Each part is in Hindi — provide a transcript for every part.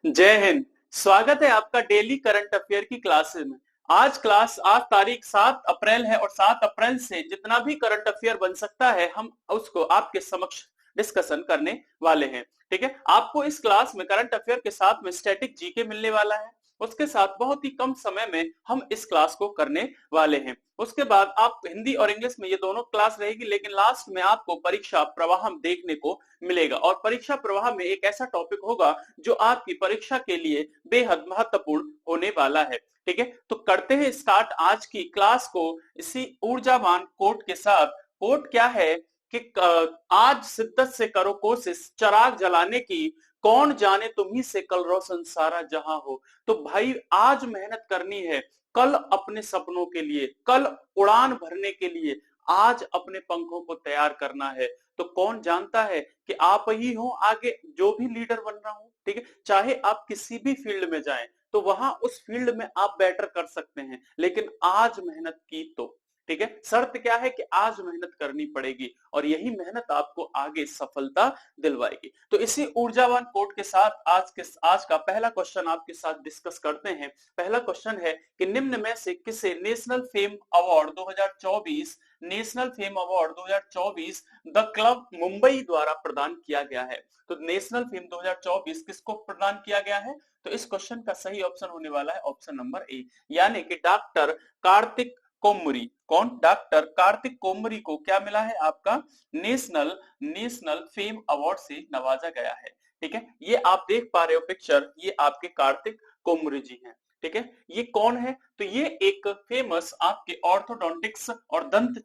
जय हिंद। स्वागत है आपका डेली करंट अफेयर की क्लासेस में। आज तारीख 7 अप्रैल है और 7 अप्रैल से जितना भी करंट अफेयर बन सकता है हम उसको आपके समक्ष डिस्कशन करने वाले हैं। ठीक है, आपको इस क्लास में करंट अफेयर के साथ में स्टैटिक जीके मिलने वाला है। उसके साथ बहुत ही कम समय में हम इस क्लास को करने वाले हैं। उसके बाद आप हिंदी और इंग्लिश में ये दोनों क्लास रहेगी, लेकिन लास्ट में आपको परीक्षा प्रवाह देखने को मिलेगा और परीक्षा प्रवाह में एक ऐसा टॉपिक होगा जो आपकी परीक्षा के लिए बेहद महत्वपूर्ण होने वाला है। ठीक है, तो करते हैं स्टार्ट आज की क्लास को इसी ऊर्जावान कोट के साथ। कोट क्या है कि आज शिद्दत से करो कोशिश चिराग जलाने की, कौन जाने तुम्ही से कल रोशन सारा जहां हो। तो भाई आज मेहनत करनी है, कल अपने सपनों के लिए, कल उड़ान भरने के लिए आज अपने पंखों को तैयार करना है। तो कौन जानता है कि आप ही हो आगे जो भी लीडर बन रहा हो। ठीक है, चाहे आप किसी भी फील्ड में जाएं तो वहां उस फील्ड में आप बेटर कर सकते हैं, लेकिन आज मेहनत की तो। ठीक है, शर्त क्या है कि आज मेहनत करनी पड़ेगी और यही मेहनत आपको आगे सफलता दिलवाएगी। तो इसी ऊर्जावान कोट के साथ आज का पहला क्वेश्चन आपके साथ डिस्कस करते हैं। पहला क्वेश्चन है कि निम्न में से किसे national fame award 2024 national fame award 2024 the club Mumbai द्वारा प्रदान किया गया है। तो नेशनल फेम 2024 किसको प्रदान किया गया है? तो इस क्वेश्चन का सही ऑप्शन होने वाला है ऑप्शन नंबर ए, यानी कि डॉक्टर कार्तिक कोमरी। कौन? डॉक्टर कार्तिक कोमरी को क्या मिला है? आपका नेशनल नेशनल फेम अवार्ड से नवाजा गया है। ठीक है, ये आप देख पा रहे हो पिक्चर, ये आपके कार्तिक कोमरी जी हैं। ठीक है, ये कौन है? तो ये एक फेमस आपके ऑर्थोडोंटिक्स और दंत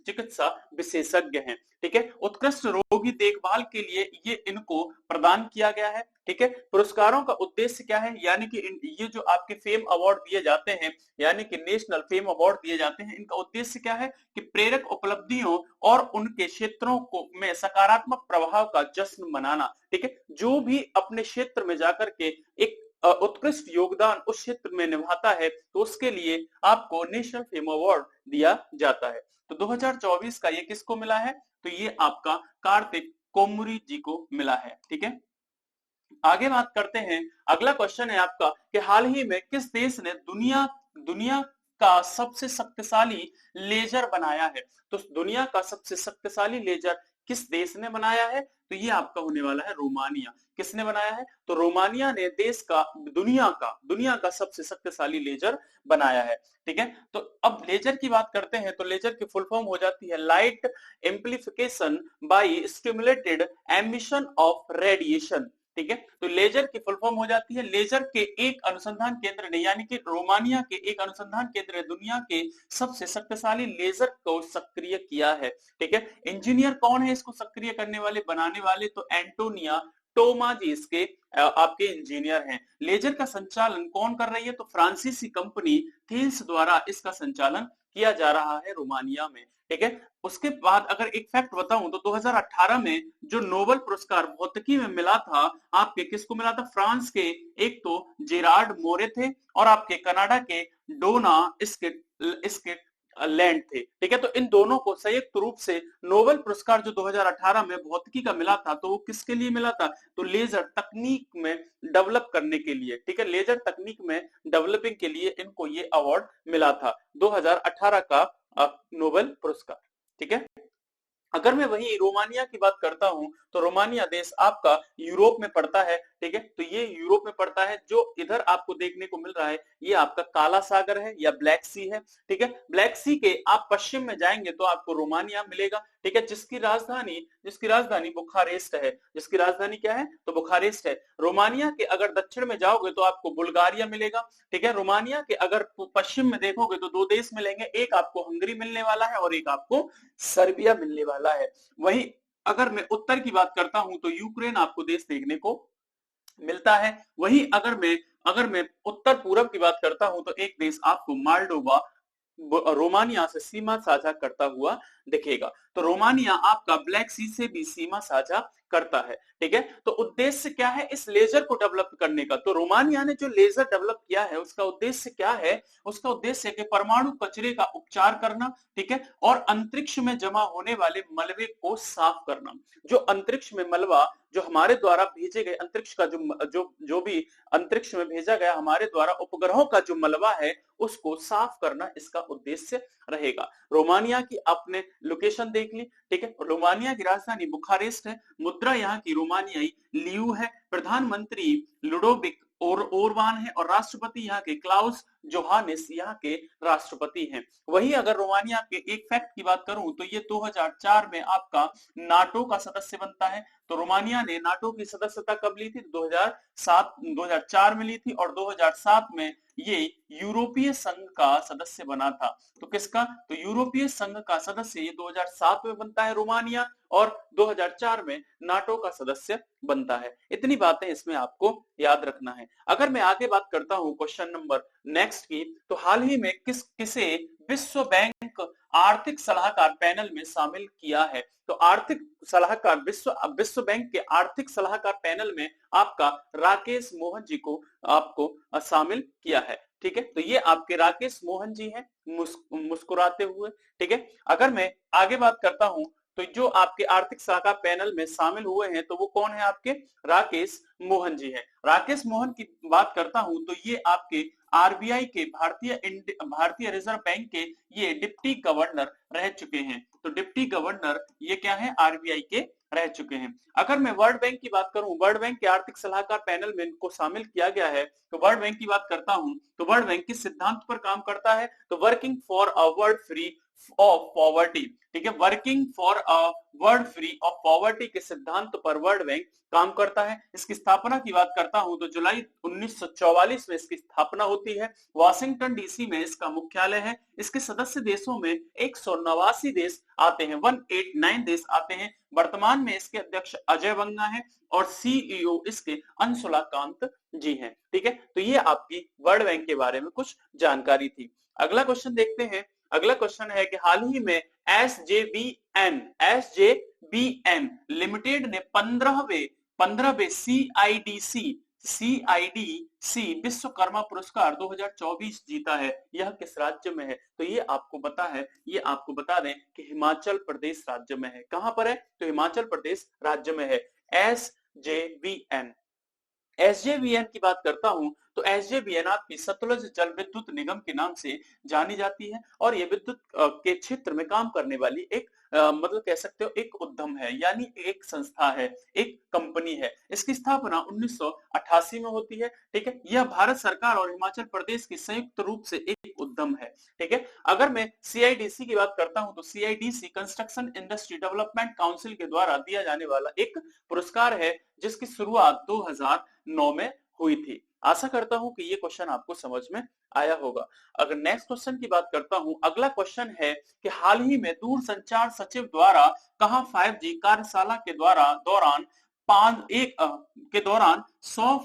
चिकित्सा विशेषज्ञ हैं। ठीक है, उत्कृष्ट रोगी देखभाल के लिए ये इनको प्रदान किया गया है। ठीक है, पुरस्कारों का उद्देश्य क्या है? यानी कि ये जो आपके फेम अवार्ड दिए जाते हैं, यानी कि नेशनल फेम अवार्ड दिए जाते हैं, इनका उद्देश्य क्या है कि प्रेरक उपलब्धियों और उनके क्षेत्रों को में सकारात्मक प्रभाव का जश्न मनाना। ठीक है, जो भी अपने क्षेत्र में जाकर के एक उत्कृष्ट योगदान उस क्षेत्र में निभाता है तो उसके लिए आपको नेशनल फेम अवार्ड दिया जाता है। तो 2024 का ये किसको मिला है? तो ये आपका कार्तिक कोमरी जी को मिला है। ठीक है, आगे बात करते हैं। अगला क्वेश्चन है आपका कि हाल ही में किस देश ने दुनिया दुनिया का सबसे शक्तिशाली लेजर बनाया है? तो दुनिया का सबसे शक्तिशाली लेजर किस देश ने बनाया है? तो ये आपका होने वाला है रोमानिया। किसने बनाया है? तो रोमानिया ने देश का दुनिया का सबसे शक्तिशाली लेजर बनाया है। ठीक है, तो अब लेजर की बात करते हैं। तो लेजर की फुल फॉर्म हो जाती है light amplification by stimulated emission of radiation. ठीक है, तो लेजर की फुल फॉर्म हो जाती है लेजर के एक अनुसंधान केंद्र ने, यानी कि रोमानिया के एक अनुसंधान केंद्र ने दुनिया के सबसे शक्तिशाली लेजर को सक्रिय किया है। ठीक है, इंजीनियर कौन है इसको सक्रिय करने वाले, बनाने वाले? तो एंटोनिया टोमा जी इसके आपके इंजीनियर हैं। लेजर का संचालन कौन कर रही है? तो फ्रांसीसी कंपनी थील्स द्वारा इसका संचालन किया जा रहा है रोमानिया में। ठीक है, उसके बाद अगर एक फैक्ट बताऊं तो 2018 में जो नोबेल पुरस्कार भौतिकी में मिला था, आपके किसको मिला था? फ्रांस के एक तो जेरार्ड मोरे थे और आपके कनाडा के डोना इसके लैंड थे। ठीक है, तो इन दोनों को संयुक्त रूप से नोबेल पुरस्कार जो 2018 में भौतिकी का मिला था, तो वो किसके लिए मिला था? तो लेजर तकनीक में डेवलप करने के लिए। ठीक है, लेजर तकनीक में डेवलपिंग के लिए इनको ये अवार्ड मिला था 2018 का नोबेल पुरस्कार। ठीक है, अगर मैं वही रोमानिया की बात करता हूं तो रोमानिया देश आपका यूरोप में पड़ता है। ठीक है, तो ये यूरोप में पड़ता है। जो इधर आपको देखने को मिल रहा है ये आपका काला सागर है या ब्लैक सी है। ठीक है, ब्लैक सी के आप पश्चिम में जाएंगे तो आपको रोमानिया मिलेगा। ठीक है, जिसकी राजधानी बुखारेस्ट है। जिसकी राजधानी क्या है? तो बुखारेस्ट है। रोमानिया के अगर दक्षिण में जाओगे तो आपको बुल्गारिया मिलेगा। ठीक है, रोमानिया के अगर पश्चिम में देखोगे तो दो देश मिलेंगे, एक आपको हंगरी मिलने वाला है और एक आपको सर्बिया मिलने वाला है। वहीं अगर मैं उत्तर की बात करता हूं तो यूक्रेन आपको देश देखने को मिलता है। वहीं अगर मैं उत्तर पूर्व की बात करता हूं तो एक देश आपको मालडोवा रोमानिया से सीमा साझा करता हुआ दिखेगा। तो रोमानिया आपका ब्लैक सी से भी सीमा साझा करता है, ठीक है। तो उद्देश्य क्या है इस लेजर को डेवलप करने का? तो रोमानिया ने जो लेजर डेवलप किया है उसका उद्देश्य क्या है? उसका उद्देश्य है कि परमाणु कचरे का उपचार करना, ठीक है, और अंतरिक्ष में जमा होने वाले मलबे को साफ करना। जो अंतरिक्ष में मलबा, जो हमारे द्वारा भेजे गए अंतरिक्ष का जो भी अंतरिक्ष में भेजा गया हमारे द्वारा उपग्रहों का जो मलबा है उसको साफ करना इसका उद्देश्य रहेगा। रोमानिया की आपने लोकेशन देख ली, ठीक है। रोमानिया की राजधानी बुखारेस्ट है, मुद्रा यहाँ की रोमानियाई लियू है, प्रधानमंत्री लुडोविक ओरबान है और राष्ट्रपति यहाँ के क्लाउस जोहानेस यहाँ के राष्ट्रपति हैं। वही अगर रोमानिया के एक फैक्ट की बात करूं तो ये 2004 में आपका नाटो का सदस्य बनता है। तो रोमानिया ने नाटो की सदस्यता कब ली थी? 2004 में ली थी और 2007 में ये यूरोपीय संघ का सदस्य बना था। तो किसका? तो यूरोपीय संघ का सदस्य ये 2007 में बनता है रोमानिया और 2004 में नाटो का सदस्य बनता है। इतनी बातें इसमें आपको याद रखना है। अगर मैं आगे बात करता हूं क्वेश्चन नंबर नेक्स्ट की, तो हाल ही में किसे विश्व बैंक आर्थिक सलाहकार पैनल में शामिल किया है? तो आर्थिक सलाहकार विश्व बैंक के आर्थिक सलाहकार पैनल में आपका राकेश मोहन जी को आपको शामिल किया है, ठीक है। तो ये आपके राकेश मोहन जी हैं मुस्कुराते हुए, ठीक है। अगर मैं आगे बात करता हूं तो जो आपके आर्थिक सलाहकार पैनल में शामिल हुए हैं तो वो कौन है? आपके राकेश मोहन जी हैं। राकेश मोहन की बात करता हूं तो ये आपके आरबीआई के भारतीय रिजर्व बैंक के ये डिप्टी गवर्नर रह चुके हैं। तो डिप्टी गवर्नर ये क्या है? आरबीआई के रह चुके हैं। अगर मैं वर्ल्ड बैंक की बात करूं, वर्ल्ड बैंक के आर्थिक सलाहकार पैनल में इनको शामिल किया गया है। तो वर्ल्ड बैंक की बात करता हूं तो वर्ल्ड बैंक किस सिद्धांत पर काम करता है? तो working for a world free of poverty, ठीक है। Working for a world free of poverty के सिद्धांत पर वर्ल्ड बैंक काम करता है। इसकी स्थापना की बात करता हूं तो जुलाई 1944 में इसकी स्थापना होती है। वॉशिंगटन डीसी में इसका मुख्यालय है। इसके सदस्य देशों में 189 देश आते हैं, 189 देश आते हैं। वर्तमान में इसके अध्यक्ष अजय बंगा हैं और सीईओ इसके अंशुला कांत जी हैं, ठीक है। तो ये आपकी वर्ल्ड बैंक के बारे में कुछ जानकारी थी। अगला क्वेश्चन देखते हैं। अगला क्वेश्चन है कि हाल ही में एसजेवीएन लिमिटेड ने 15वें सीआईडीसी विश्वकर्मा पुरस्कार 2024 जीता है। यह किस राज्य में है? तो ये आपको बता दें कि हिमाचल प्रदेश राज्य में है। कहां पर है? तो हिमाचल प्रदेश राज्य में है एसजेवीएन। एसजेवीएन की बात करता हूं तो एसजेवीएन आपकी सतलुज जल विद्युत निगम के नाम से जानी जाती है और ये विद्युत के क्षेत्र में काम करने वाली एक मतलब कह सकते हो एक उद्यम है, यानी एक संस्था है, एक कंपनी है। इसकी स्थापना 1988 में होती है, ठीक है। यह भारत सरकार और हिमाचल प्रदेश की संयुक्त रूप से एक उद्यम है, ठीक है। अगर मैं सीआईडीसी की बात करता हूं तो CIDC construction industry development council के द्वारा दिया जाने वाला एक पुरस्कार है जिसकी शुरुआत 2009 में हुई थी। आशा करता हूं कि ये क्वेश्चन आपको समझ में आया होगा। अगर नेक्स्ट क्वेश्चन की बात करता हूं, अगला क्वेश्चन है कि हाल ही में दूरसंचार सचिव द्वारा कहां 5G कार्यशाला के दौरान 100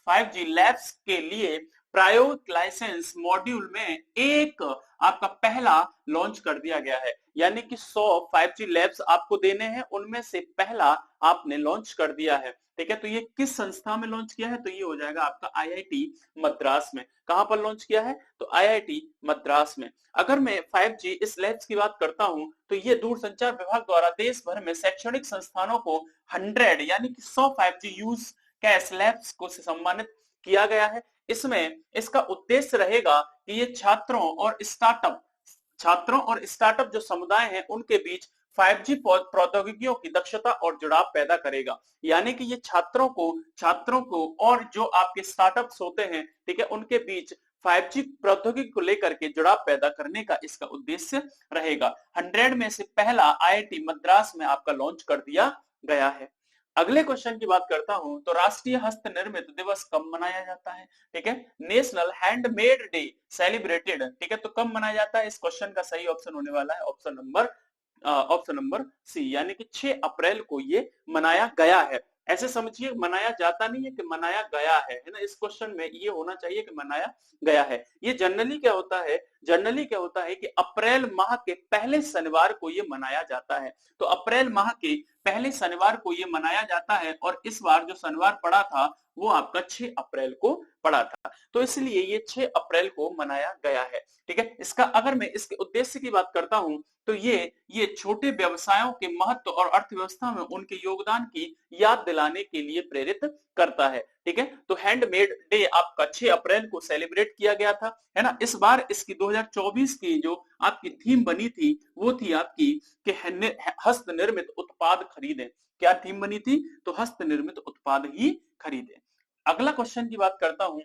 5G लैब्स के लिए प्रायोगिक लाइसेंस मॉड्यूल में एक आपका पहला लॉन्च कर दिया गया है। यानी कि 100 5G लैब्स आपको देने हैं, उनमें से पहला आपने लॉन्च कर दिया है, ठीक है। तो ये किस संस्था में लॉन्च किया है? तो ये हो जाएगा आपका आईआईटी मद्रास में। कहां पर लॉन्च किया है? तो आईआईटी मद्रास में। अगर मैं 5G इस लैब्स की बात करता हूं तो ये दूरसंचार विभाग द्वारा देश भर में शैक्षणिक संस्थानों को 100 यानी कि 100 5G यूज कैश लैब्स को से सम्मानित किया गया है। इसमें इसका उद्देश्य रहेगा कि ये छात्रों और स्टार्टअप जो समुदाय हैं उनके बीच 5G प्रौद्योगिकियों की दक्षता और जुड़ाव पैदा करेगा। यानी कि ये छात्रों को और जो आपके स्टार्टअप्स होते हैं, ठीक है, उनके बीच 5G प्रौद्योगिकी को लेकर के जुड़ाव पैदा करने का इसका उद्देश्य रहेगा। 100 में से पहला आईआईटी मद्रास में आपका लॉन्च कर दिया गया है। अगले क्वेश्चन की बात करता हूं तो राष्ट्रीय हस्त निर्मित दिवस कब मनाया जाता है? ठीक है, नेशनल हैंडमेड डे सेलिब्रेटेड, ठीक है, तो कब मनाया जाता है? इस क्वेश्चन का सही ऑप्शन होने वाला है ऑप्शन नंबर सी, यानी कि 6 अप्रैल को ये मनाया गया है। ऐसे समझिए मनाया जाता नहीं है कि मनाया गया है ना। इस क्वेश्चन में ये होना चाहिए कि मनाया गया है। ये जनरली क्या होता है, जनरली क्या होता है कि अप्रैल माह के पहले शनिवार को ये मनाया जाता है। तो अप्रैल माह के पहले शनिवार को ये मनाया जाता है और इस बार जो शनिवार पड़ा था वो आपका 6 अप्रैल को पड़ा था, तो इसलिए ये 6 अप्रैल को मनाया गया है। ठीक है, इसका अगर मैं इसके उद्देश्य की बात करता हूं तो ये छोटे व्यवसायों के महत्व और अर्थव्यवस्था में उनके योगदान की याद दिलाने के लिए प्रेरित करता है। ठीक है, तो हैंडमेड डे आपका 6 अप्रैल को सेलिब्रेट किया गया था, है ना। इस बार इसकी 2024 की जो आपकी थीम बनी थी वो थी आपकी कि हस्त निर्मित उत्पाद खरीदें। क्या थीम बनी थी? तो हस्त निर्मित उत्पाद ही खरीदें। अगला क्वेश्चन की बात करता हूं,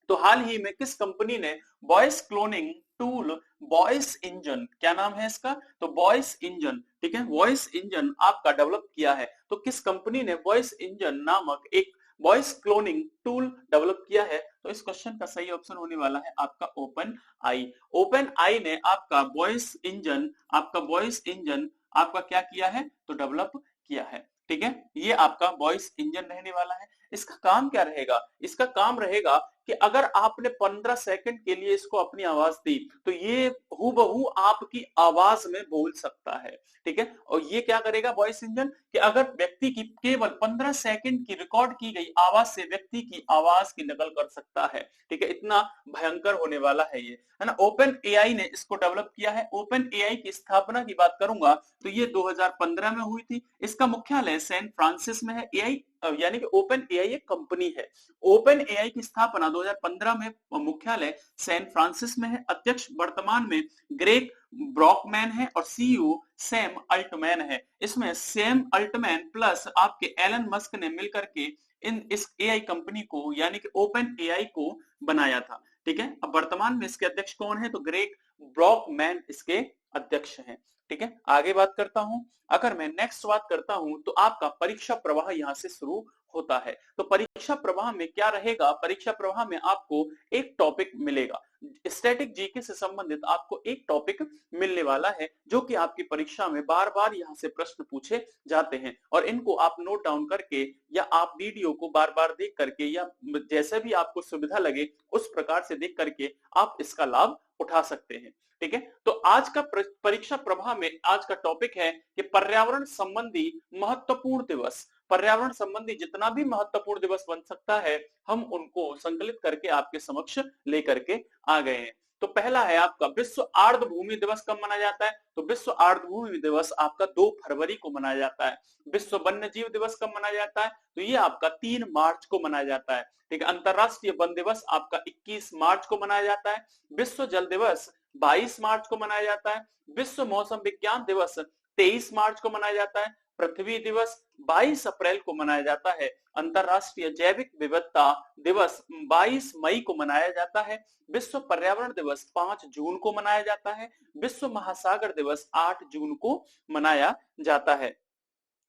तो हाल ही में किस कंपनी ने voice cloning tool voice engine, क्या नाम है इसका? तो वॉइस इंजन, ठीक है, वॉइस इंजन आपका डेवलप किया है। तो किस कंपनी ने वॉइस इंजन नामक एक वॉइस क्लोनिंग टूल डेवलप किया है? तो इस क्वेश्चन का सही ऑप्शन होने वाला है आपका ओपन आई। ओपन आई ने आपका वॉइस इंजन, आपका वॉइस इंजन आपका क्या किया है? तो डेवलप किया है। ठीक है, ये आपका वॉइस इंजन रहने वाला है। इसका काम क्या रहेगा? इसका काम रहेगा कि अगर आपने 15 सेकंड के लिए इसको अपनी आवाज दी तो ये हूबहू आपकी आवाज में बोल सकता है। ठीक है, और ये क्या करेगा वॉइस इंजन कि अगर व्यक्ति की केवल 15 सेकंड की रिकॉर्ड की गई आवाज से व्यक्ति की आवाज की नकल कर सकता है। ठीक है, इतना भयंकर होने वाला है ये, है ना। ओपन एआई ने इसको डेवलप किया है। ओपन एआई की स्थापना की बात करूंगा तो ये 2015 में हुई थी। इसका मुख्यालय सैन फ्रांसिस में है। एआई यानी कि ओपन एआई एक कंपनी है। ओपन एआई की स्थापना 2015 में मुख्यालय सैन फ्रांसिस में है। अध्यक्ष वर्तमान में ग्रेग ब्रॉकमैन है और सीईओ सैम अल्टमैन है। इसमें सैम अल्टमैन प्लस आपके एलन मस्क ने मिलकर के इस एआई कंपनी को यानी कि ओपन एआई को बनाया था। ठीक है, अब वर्तमान में इसके अध्यक्ष कौन है? तो ग्रेग ब्रॉकमैन इसके अध्यक्ष हैं। ठीक है, आगे बात करता हूं। अगर मैं नेक्स्ट बात करता हूं तो आपका परीक्षा प्रवाह यहां से शुरू होता है। तो परीक्षा प्रवाह में क्या रहेगा? परीक्षा प्रवाह में आपको एक टॉपिक मिलेगा, स्टैटिक जीके से संबंधित आपको एक टॉपिक मिलने वाला है जो कि आपकी परीक्षा में बार बार यहाँ से प्रश्न पूछे जाते हैं और इनको आप नोट डाउन करके या आप वीडियो को बार बार देख करके या जैसे भी आपको सुविधा लगे उस प्रकार से देख करके आप इसका लाभ उठा सकते हैं। ठीक है, तो आज का परीक्षा प्रवाह में आज का टॉपिक है कि पर्यावरण संबंधी महत्वपूर्ण दिवस। पर्यावरण संबंधी जितना भी महत्वपूर्ण दिवस बन सकता है हम उनको संकलित करके आपके समक्ष लेकर के आ गए हैं। तो पहला है आपका विश्व आर्द्रभूमि दिवस कब मनाया जाता है? तो विश्व आर्द्रभूमि दिवस आपका 2 फरवरी को मनाया जाता है। विश्व वन्य जीव दिवस कब मनाया जाता है? तो ये आपका 3 मार्च को मनाया जाता है। ठीक है, अंतरराष्ट्रीय वन दिवस आपका 21 मार्च को मनाया जाता है। विश्व जल दिवस 22 मार्च को मनाया जाता है। विश्व मौसम विज्ञान दिवस 23 मार्च को मनाया जाता है। पृथ्वी दिवस 22 अप्रैल को मनाया जाता है। अंतरराष्ट्रीय जैविक विविधता दिवस 22 मई को मनाया जाता है। विश्व पर्यावरण दिवस 5 जून को मनाया जाता है। विश्व महासागर दिवस 8 जून को मनाया जाता है।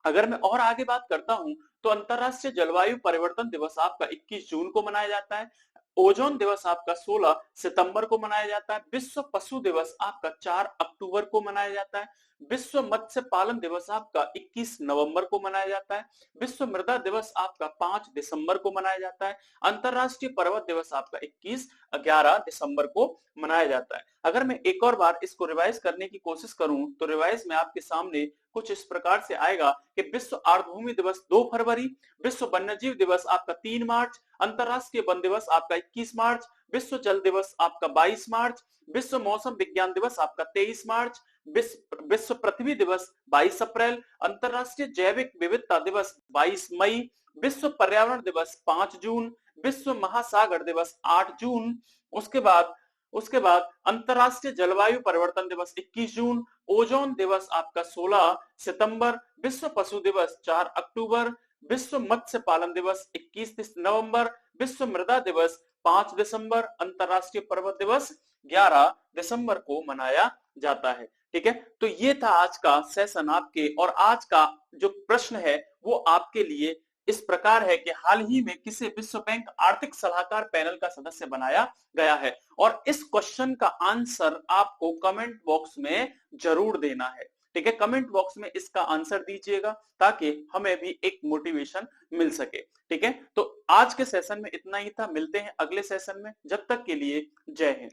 अगर मैं और आगे बात करता हूं तो अंतरराष्ट्रीय जलवायु परिवर्तन दिवस आपका 21 जून को मनाया जाता है। ओजोन दिवस आपका 16 सितंबर को मनाया जाता है। विश्व पशु दिवस आपका 4 अक्टूबर को मनाया जाता है। विश्व मत्स्य पालन दिवस आपका 21 नवंबर को मनाया जाता है। विश्व मृदा दिवस आपका 5 दिसंबर को मनाया जाता है। अंतरराष्ट्रीय पर्वत दिवस आपका 11 दिसंबर को मनाया जाता है। अगर मैं एक और बार इसको रिवाइज करने की कोशिश करूं तो रिवाइज में आपके सामने कुछ इस प्रकार से आएगा कि विश्व आर्द्रभूमि दिवस 2 फरवरी, विश्व वन्यजीव दिवस आपका 3 मार्च, अंतरराष्ट्रीय वन दिवस आपका 21 मार्च, विश्व जल दिवस आपका 22 मार्च, विश्व मौसम विज्ञान दिवस आपका 23 मार्च, विश्व पृथ्वी दिवस 22 अप्रैल, अंतरराष्ट्रीय जैविक विविधता दिवस 22 मई, विश्व पर्यावरण दिवस 5 जून, विश्व महासागर दिवस 8 जून, उसके बाद अंतरराष्ट्रीय जलवायु परिवर्तन दिवस 21 जून, ओजोन दिवस आपका 16 सितंबर, विश्व पशु दिवस 4 अक्टूबर, विश्व मत्स्य पालन दिवस 21 नवंबर, विश्व मृदा दिवस 5 दिसंबर, अंतरराष्ट्रीय पर्वत दिवस 11 दिसंबर को मनाया जाता है। ठीक है, तो ये था आज का सेशन आपके, और आज का जो प्रश्न है वो आपके लिए इस प्रकार है कि हाल ही में किसे विश्व बैंक आर्थिक सलाहकार पैनल का सदस्य बनाया गया है, और इस क्वेश्चन का आंसर आपको कमेंट बॉक्स में जरूर देना है। ठीक है, कमेंट बॉक्स में इसका आंसर दीजिएगा ताकि हमें भी एक मोटिवेशन मिल सके। ठीक है, तो आज के सेशन में इतना ही था, मिलते हैं अगले सेशन में, जब तक के लिए जय हिंद।